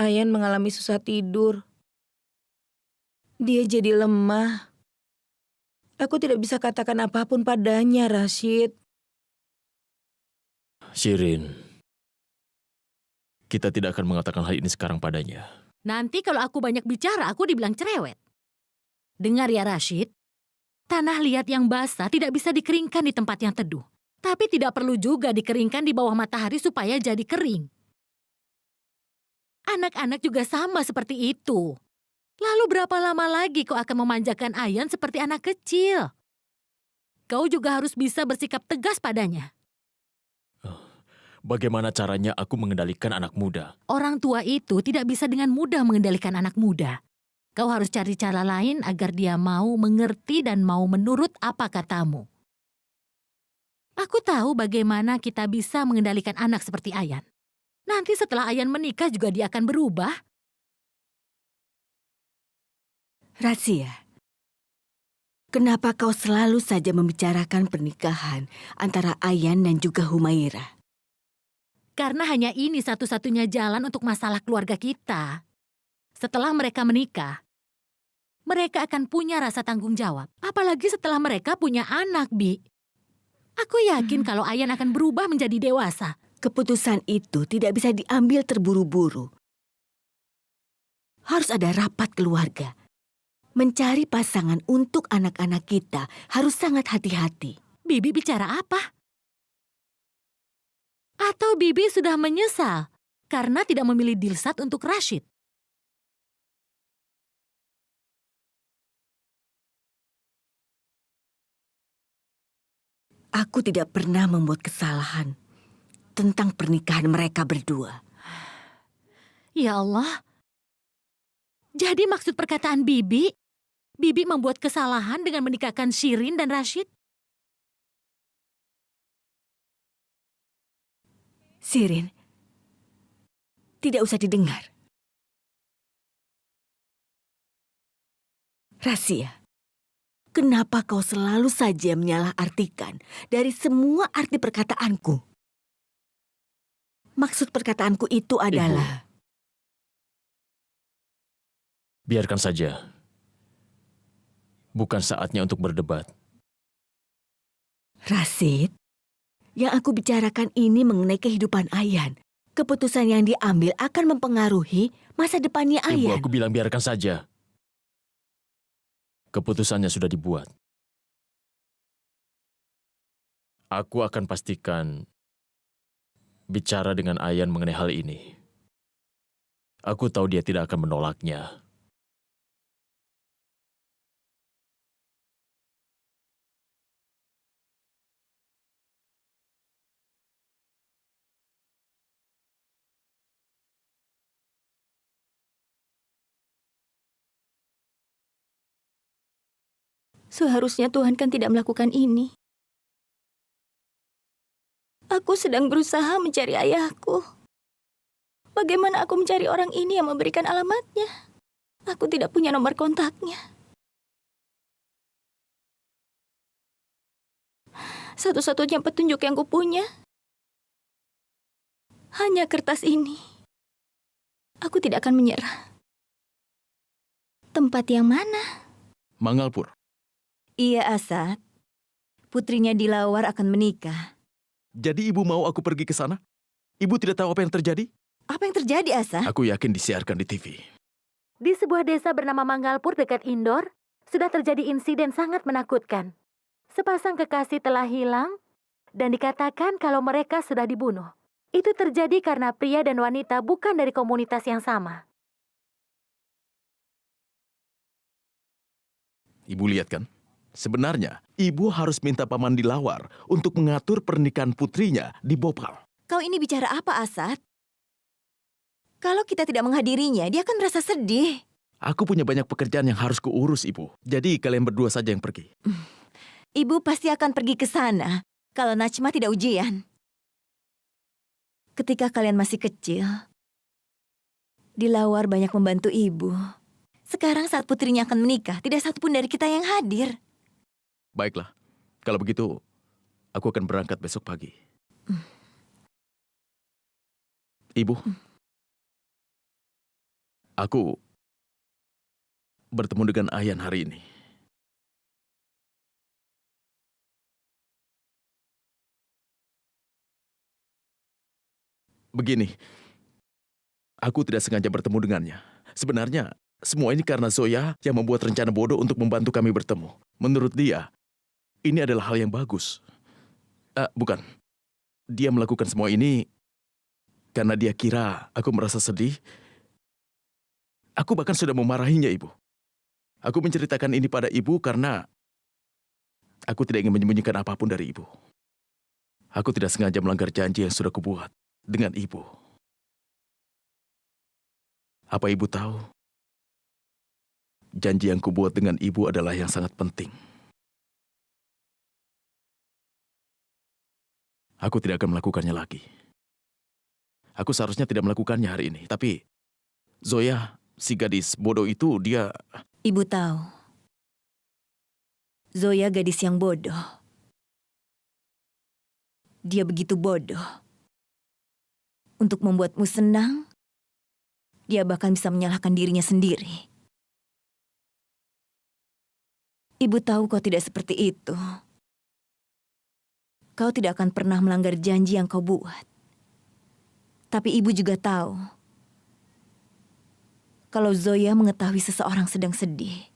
Ayan mengalami susah tidur. Dia jadi lemah. Aku tidak bisa katakan apapun padanya, Rashid. Shirin, kita tidak akan mengatakan hal ini sekarang padanya. Nanti kalau aku banyak bicara, aku dibilang cerewet. Dengar ya Rashid, tanah liat yang basah tidak bisa dikeringkan di tempat yang teduh. Tapi tidak perlu juga dikeringkan di bawah matahari supaya jadi kering. Anak-anak juga sama seperti itu. Lalu berapa lama lagi kau akan memanjakan Ayan seperti anak kecil? Kau juga harus bisa bersikap tegas padanya. Bagaimana caranya aku mengendalikan anak muda? Orang tua itu tidak bisa dengan mudah mengendalikan anak muda. Kau harus cari cara lain agar dia mau mengerti dan mau menurut apa katamu. Aku tahu bagaimana kita bisa mengendalikan anak seperti Ayan. Nanti setelah Ayan menikah juga dia akan berubah. Razia, kenapa kau selalu saja membicarakan pernikahan antara Ayan dan juga Humaira? Karena hanya ini satu-satunya jalan untuk masalah keluarga kita. Setelah mereka menikah, mereka akan punya rasa tanggung jawab. Apalagi setelah mereka punya anak, Bi. Aku yakin kalau Ayan akan berubah menjadi dewasa. Keputusan itu tidak bisa diambil terburu-buru. Harus ada rapat keluarga. Mencari pasangan untuk anak-anak kita harus sangat hati-hati. Bibi bicara apa? Atau Bibi sudah menyesal karena tidak memilih Dilsat untuk Rashid? Aku tidak pernah membuat kesalahan tentang pernikahan mereka berdua. Ya Allah. Jadi maksud perkataan Bibi, Bibi membuat kesalahan dengan menikahkan Shirin dan Rashid? Shirin, tidak usah didengar. Razia, kenapa kau selalu saja menyalahartikan dari semua arti perkataanku? Maksud perkataanku itu adalah... Biarkan saja. Bukan saatnya untuk berdebat. Rashid, yang aku bicarakan ini mengenai kehidupan Ayan. Keputusan yang diambil akan mempengaruhi masa depannya Ibu, Ayan. aku bilang biarkan saja. Keputusannya sudah dibuat. Aku akan pastikan bicara dengan Ayan mengenai hal ini. Aku tahu dia tidak akan menolaknya. Seharusnya Tuhan kan tidak melakukan ini. Aku sedang berusaha mencari ayahku. Bagaimana aku mencari orang ini yang memberikan alamatnya? Aku tidak punya nomor kontaknya. Satu-satunya petunjuk yang kupunya hanya kertas ini. Aku tidak akan menyerah. Tempat yang mana? Mangalpur. Iya, Asad. Putrinya Dilawar akan menikah. Jadi ibu mau aku pergi ke sana? Ibu tidak tahu apa yang terjadi? Apa yang terjadi, Asad? Aku yakin disiarkan di TV. Di sebuah desa bernama Mangalpur dekat Indore, sudah terjadi insiden sangat menakutkan. Sepasang kekasih telah hilang dan dikatakan kalau mereka sudah dibunuh. Itu terjadi karena pria dan wanita bukan dari komunitas yang sama. Ibu lihat kan? Sebenarnya, ibu harus minta Paman Dilawar untuk mengatur pernikahan putrinya di Bhopal. Kau ini bicara apa, Asad? Kalau kita tidak menghadirinya, dia akan merasa sedih. Aku punya banyak pekerjaan yang harus kuurus, Ibu. Jadi kalian berdua saja yang pergi. Ibu pasti akan pergi ke sana kalau Najma tidak ujian. Ketika kalian masih kecil, Dilawar banyak membantu ibu. Sekarang saat putrinya akan menikah, tidak satupun dari kita yang hadir. Baiklah, kalau begitu, aku akan berangkat besok pagi. Ibu, Aku bertemu dengan Ayan hari ini. Begini, aku tidak sengaja bertemu dengannya. Sebenarnya, semua ini karena Zoya yang membuat rencana bodoh untuk membantu kami bertemu. Menurut dia, ini adalah hal yang bagus. Bukan. Dia melakukan semua ini karena dia kira aku merasa sedih. Aku bahkan sudah memarahinya, Ibu. Aku menceritakan ini pada Ibu karena aku tidak ingin menyembunyikan apapun dari Ibu. Aku tidak sengaja melanggar janji yang sudah kubuat dengan Ibu. Apa Ibu tahu? Janji yang kubuat dengan Ibu adalah yang sangat penting. Aku tidak akan melakukannya lagi. Aku seharusnya tidak melakukannya hari ini, tapi Zoya, si gadis bodoh itu, dia... Ibu tahu, Zoya gadis yang bodoh. Dia begitu bodoh. Untuk membuatmu senang, dia bahkan bisa menyalahkan dirinya sendiri. Ibu tahu kau tidak seperti itu. Kau tidak akan pernah melanggar janji yang kau buat. Tapi ibu juga tahu, kalau Zoya mengetahui seseorang sedang sedih,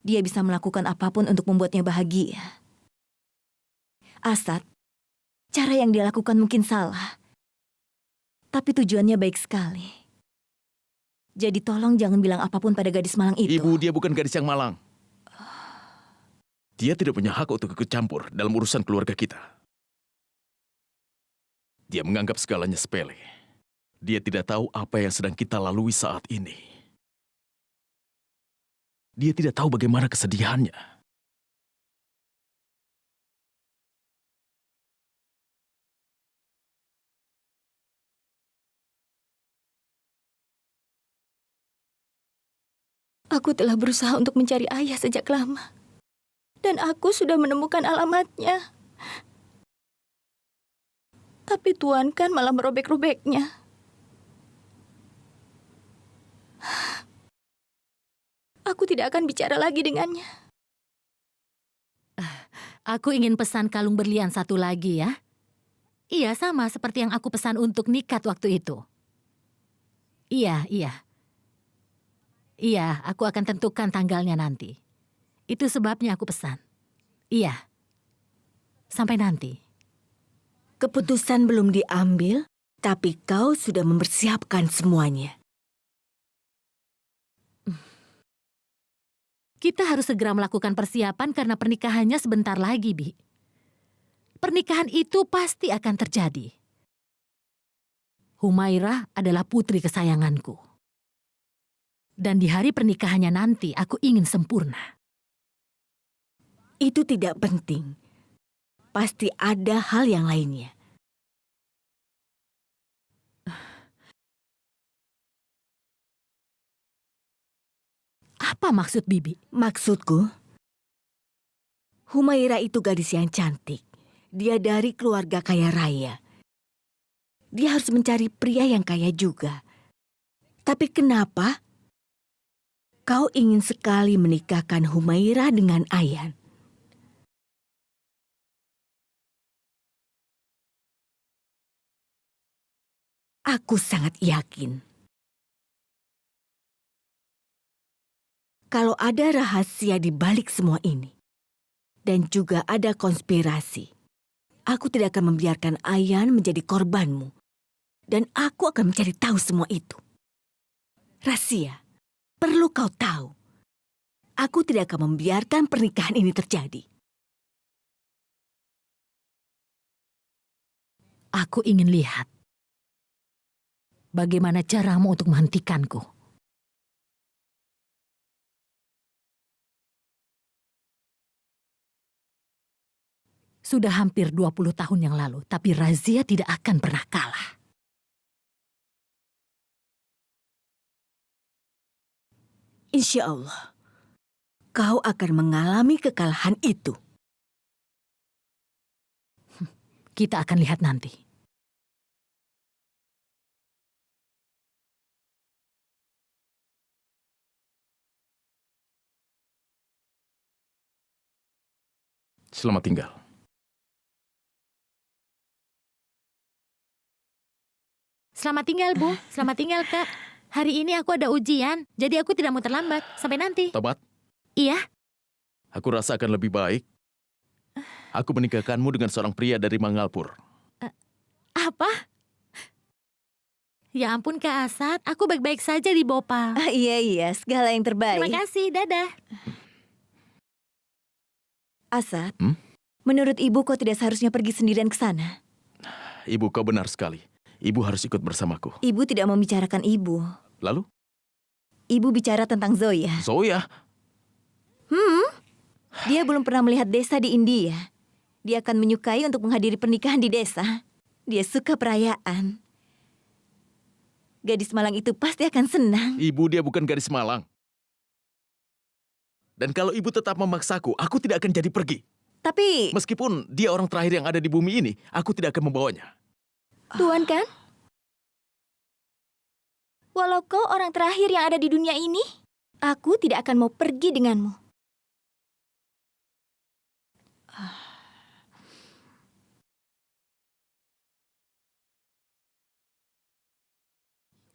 dia bisa melakukan apapun untuk membuatnya bahagia. Asad, cara yang dia lakukan mungkin salah, tapi tujuannya baik sekali. Jadi tolong jangan bilang apapun pada gadis malang itu. Ibu, dia bukan gadis yang malang. Dia tidak punya hak untuk ikut campur dalam urusan keluarga kita. Dia menganggap segalanya sepele. Dia tidak tahu apa yang sedang kita lalui saat ini. Dia tidak tahu bagaimana kesedihannya. Aku telah berusaha untuk mencari ayah sejak lama. Dan aku sudah menemukan alamatnya. Tapi Tuan kan malah merobek-robeknya. Aku tidak akan bicara lagi dengannya. Aku ingin pesan kalung berlian satu lagi ya. Iya, sama seperti yang aku pesan untuk Nikat waktu itu. Iya. Iya, aku akan tentukan tanggalnya nanti. Itu sebabnya aku pesan. Iya. Sampai nanti. Keputusan belum diambil, tapi kau sudah mempersiapkan semuanya. Kita harus segera melakukan persiapan karena pernikahannya sebentar lagi, Bi. Pernikahan itu pasti akan terjadi. Humairah adalah putri kesayanganku. Dan di hari pernikahannya nanti, aku ingin sempurna. Itu tidak penting. Pasti ada hal yang lainnya. Apa maksud Bibi? Maksudku, Humaira itu gadis yang cantik. Dia dari keluarga kaya raya. Dia harus mencari pria yang kaya juga. Tapi kenapa kau ingin sekali menikahkan Humaira dengan Ayan? Aku sangat yakin kalau ada rahasia di balik semua ini, dan juga ada konspirasi, aku tidak akan membiarkan Ayan menjadi korbanmu. Dan aku akan mencari tahu semua itu. Rahasia, perlu kau tahu, aku tidak akan membiarkan pernikahan ini terjadi. Aku ingin lihat bagaimana caramu untuk menghentikanku. Sudah hampir 20 tahun yang lalu, tapi razia tidak akan pernah kalah. Insya Allah, kau akan mengalami kekalahan itu. Kita akan lihat nanti. Selamat tinggal. Selamat tinggal, Bu. Selamat tinggal, Kak. Hari ini aku ada ujian, jadi aku tidak mau terlambat. Sampai nanti. Tabat, Iya. aku rasa akan lebih baik aku menikahkanmu dengan seorang pria dari Mangalpur. Apa? Ya ampun, Kak Asad. Aku baik-baik saja di Bhopal. Iya, segala yang terbaik. Terima kasih, dadah. Asad, Hmm? menurut ibu kau tidak seharusnya pergi sendirian ke sana. Ibu, kau benar sekali. Ibu harus ikut bersamaku. Ibu tidak membicarakan ibu. Lalu, Ibu bicara tentang Zoya. Zoya, Dia belum pernah melihat desa di India. Dia akan menyukai untuk menghadiri pernikahan di desa. Dia suka perayaan. Gadis Malang itu pasti akan senang. ibu dia bukan gadis Malang. Dan kalau ibu tetap memaksaku, aku tidak akan jadi pergi. Tapi, Meskipun dia orang terakhir yang ada di bumi ini, aku tidak akan membawanya. Tuan kan? Walau kau orang terakhir yang ada di dunia ini, aku tidak akan mau pergi denganmu.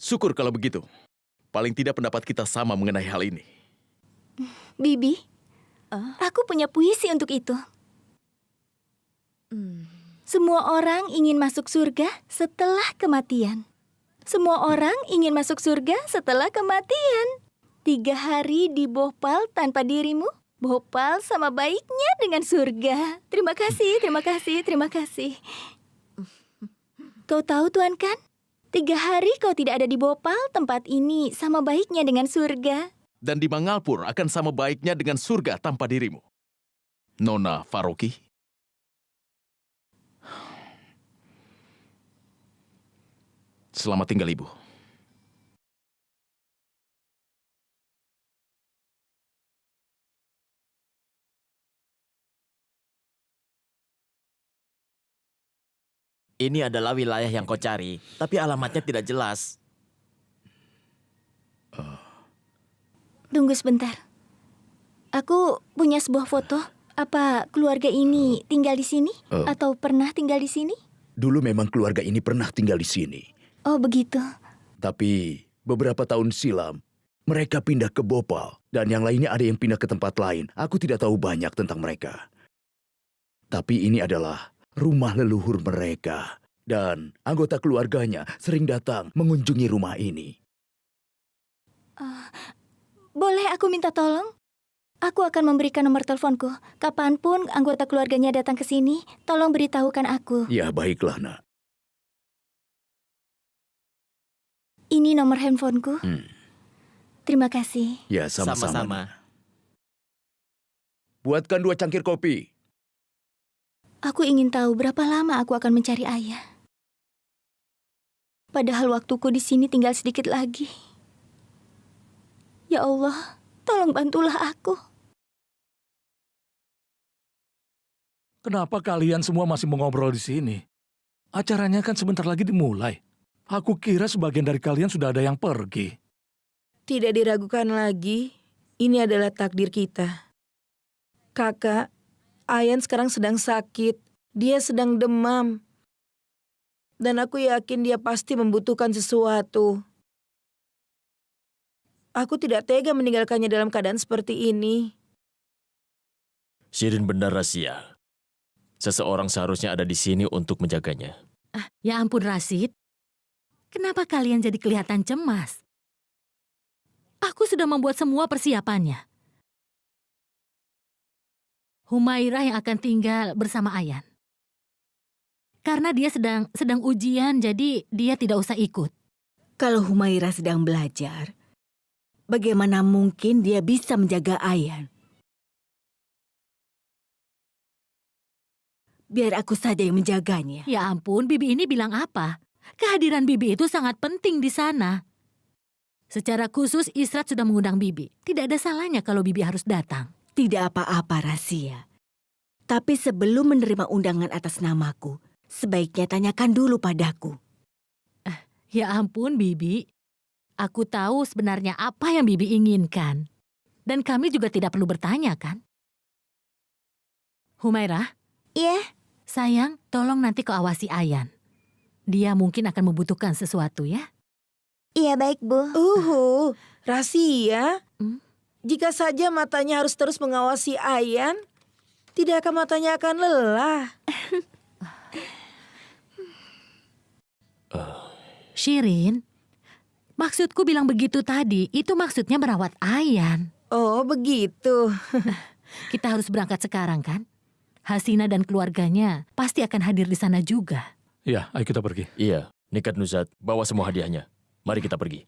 Syukur kalau begitu. Paling tidak pendapat kita sama mengenai hal ini. Bibi, aku punya puisi untuk itu. Semua orang ingin masuk surga setelah kematian. Semua orang ingin masuk surga setelah kematian. 3 hari di Bhopal tanpa dirimu, Bhopal sama baiknya dengan surga. Terima kasih, terima kasih, terima kasih. Kau tahu Tuan kan? 3 hari kau tidak ada di Bhopal, tempat ini sama baiknya dengan surga. Dan di Mangalpur akan sama baiknya dengan surga tanpa dirimu. Nona Faroki. Selamat tinggal, Ibu. Ini adalah wilayah yang kau cari, tapi alamatnya tidak jelas. Tunggu sebentar. Aku punya sebuah foto. Apa keluarga ini tinggal di sini? Atau pernah tinggal di sini? Dulu memang keluarga ini pernah tinggal di sini. Oh begitu. Tapi beberapa tahun silam, mereka pindah ke Bhopal. Dan yang lainnya ada yang pindah ke tempat lain. Aku tidak tahu banyak tentang mereka. Tapi ini adalah rumah leluhur mereka. Dan anggota keluarganya sering datang mengunjungi rumah ini. Boleh aku minta tolong? Aku akan memberikan nomor teleponku. Kapanpun anggota keluarganya datang ke sini, tolong beritahukan aku. Ya, baiklah, nak. Ini nomor handphoneku. Hmm. Terima kasih. Ya, sama-sama. Sama-sama. Buatkan 2 cangkir kopi. Aku ingin tahu berapa lama aku akan mencari ayah. Padahal waktuku di sini tinggal sedikit lagi. Ya Allah, tolong bantulah aku. Kenapa kalian semua masih mengobrol di sini? Acaranya kan sebentar lagi dimulai. Aku kira sebagian dari kalian sudah ada yang pergi. Tidak diragukan lagi, ini adalah takdir kita. Kakak, Ayan sekarang sedang sakit. Dia sedang demam. Dan aku yakin dia pasti membutuhkan sesuatu. Aku tidak tega meninggalkannya dalam keadaan seperti ini. Shirin benar, Rasia. Seseorang seharusnya ada di sini untuk menjaganya. Ya ampun, Rashid. Kenapa kalian jadi kelihatan cemas? Aku sudah membuat semua persiapannya. Humairah yang akan tinggal bersama Ayan. Karena dia sedang ujian, jadi dia tidak usah ikut. Kalau Humairah sedang belajar, bagaimana mungkin dia bisa menjaga Ayan? Biar aku saja yang menjaganya. Ya ampun, Bibi ini bilang apa? Kehadiran Bibi itu sangat penting di sana. Secara khusus Israt sudah mengundang Bibi. Tidak ada salahnya kalau Bibi harus datang. Tidak apa-apa, Rasia. Tapi sebelum menerima undangan atas namaku, sebaiknya tanyakan dulu padaku. Ya ampun, Bibi. Aku tahu sebenarnya apa yang Bibi inginkan. Dan kami juga tidak perlu bertanya, kan? Humairah, Iya, sayang, tolong nanti kau awasi Ayan. Dia mungkin akan membutuhkan sesuatu ya. iya baik Bu. Rahasia. Hmm? Jika saja matanya harus terus mengawasi Ayan, tidak akan matanya akan lelah. Shirin, maksudku bilang begitu tadi, itu maksudnya merawat Ayan. Oh, begitu. Kita harus berangkat sekarang kan? Hasina dan keluarganya pasti akan hadir di sana juga. Ya, ayo kita pergi. Iya, Nikat Nuzat, bawa semua hadiahnya. Mari kita pergi.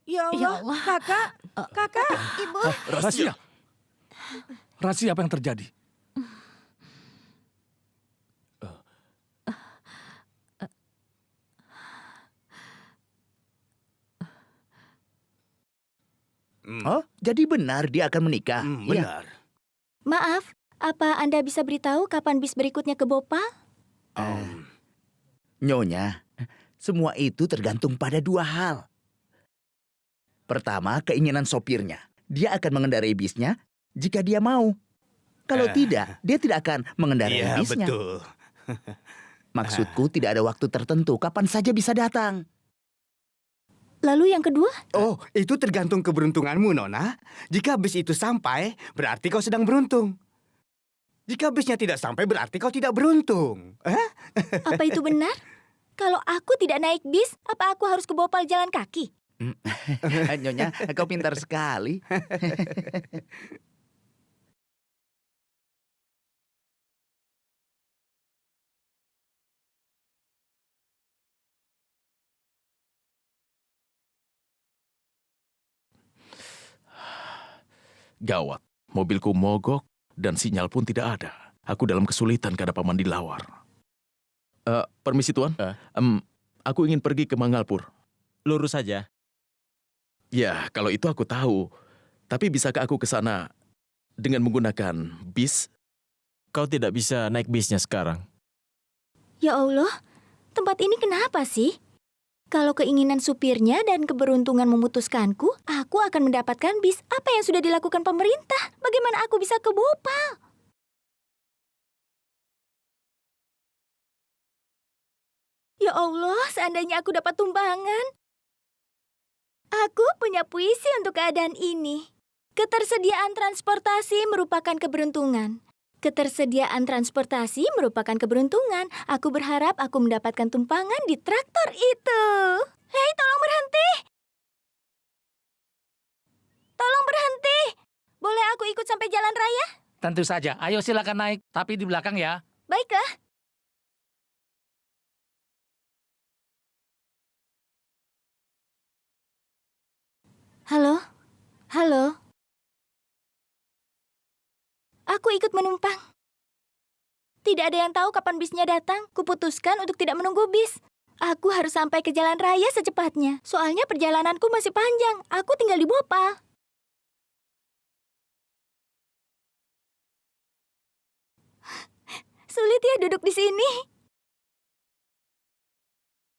Ya Ya Allah, Allah. kakak, Ibu, Rahasia. Rahasia apa yang terjadi? Oh, jadi benar dia akan menikah? Iya. Benar. maaf, apa Anda bisa beritahu kapan bis berikutnya ke Bhopal? Nyonya, semua itu tergantung pada dua hal. Pertama, keinginan sopirnya. Dia akan mengendarai bisnya jika dia mau. Kalau tidak, dia tidak akan mengendarai Iya, bisnya. betul. Maksudku tidak ada waktu tertentu, kapan saja bisa datang. Lalu yang kedua? Oh, itu tergantung keberuntunganmu, Nona. Jika bis itu sampai, berarti kau sedang beruntung. Jika bisnya tidak sampai, berarti kau tidak beruntung. Apa itu benar? Kalau aku tidak naik bis, apa aku harus ke Bhopal jalan kaki? Nyonya, kau pintar sekali. Gawat, mobilku mogok dan sinyal pun tidak ada. Aku dalam kesulitan karena paman dilawar. Permisi tuan, aku ingin pergi ke Mangalpur. Lurus saja. Ya, kalau itu aku tahu. Tapi bisakah aku ke sana dengan menggunakan bis? Kau tidak bisa naik bisnya sekarang. Ya Allah, tempat ini kenapa sih? Kalau keinginan supirnya dan keberuntungan memutuskanku, aku akan mendapatkan bis. Apa yang sudah dilakukan pemerintah? Bagaimana aku bisa ke Bhopal? Ya Allah, seandainya aku dapat tumpangan. Aku punya puisi untuk keadaan ini. Ketersediaan transportasi merupakan keberuntungan. Ketersediaan transportasi merupakan keberuntungan. Aku berharap aku mendapatkan tumpangan di traktor itu. Hei, tolong berhenti! Tolong berhenti! Boleh aku ikut sampai jalan raya? Tentu saja. Ayo silakan naik, tapi di belakang ya. Baiklah. Halo? Halo? Aku ikut menumpang. Tidak ada yang tahu kapan bisnya datang. Kuputuskan untuk tidak menunggu bis. Aku harus sampai ke jalan raya secepatnya. Soalnya perjalananku masih panjang. Aku tinggal di Bhopal. Sulit ya duduk di sini.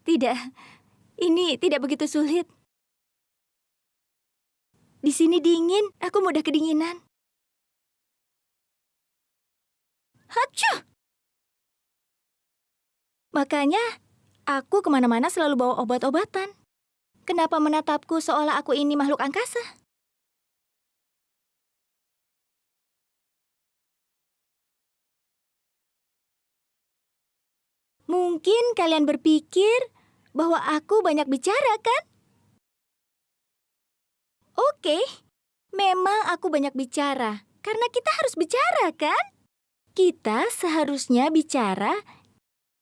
Tidak, ini tidak begitu sulit. Di sini dingin, aku mudah kedinginan. Hacu! Makanya, aku kemana-mana selalu bawa obat-obatan. Kenapa menatapku seolah aku ini makhluk angkasa? Mungkin kalian berpikir bahwa aku banyak bicara, kan? Oke, memang aku banyak bicara. Karena kita harus bicara, kan? Kita seharusnya bicara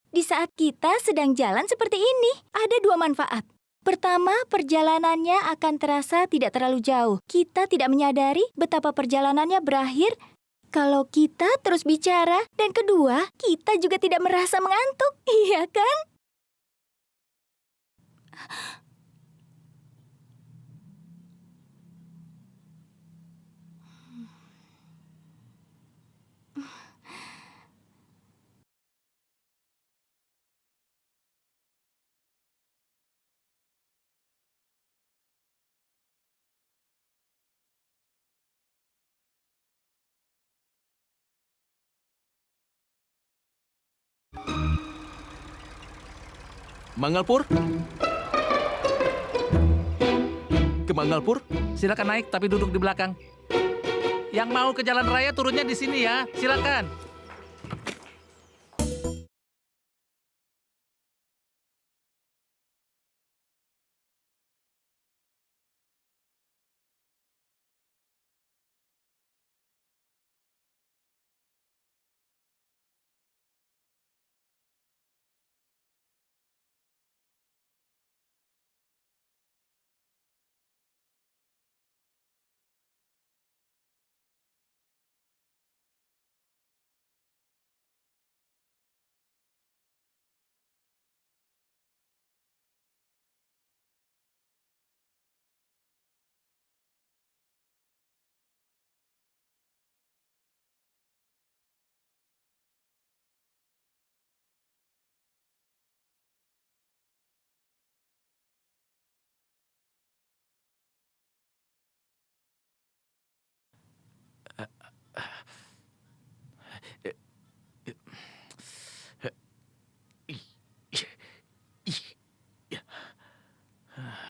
di saat kita sedang jalan seperti ini. Ada dua manfaat. Pertama, perjalanannya akan terasa tidak terlalu jauh. Kita tidak menyadari betapa perjalanannya berakhir kalau kita terus bicara. Dan kedua, kita juga tidak merasa mengantuk. Iya kan? Mangalpur? Ke Mangalpur? Silakan naik tapi duduk di belakang. Yang mau ke jalan raya turunnya di sini ya. Silakan.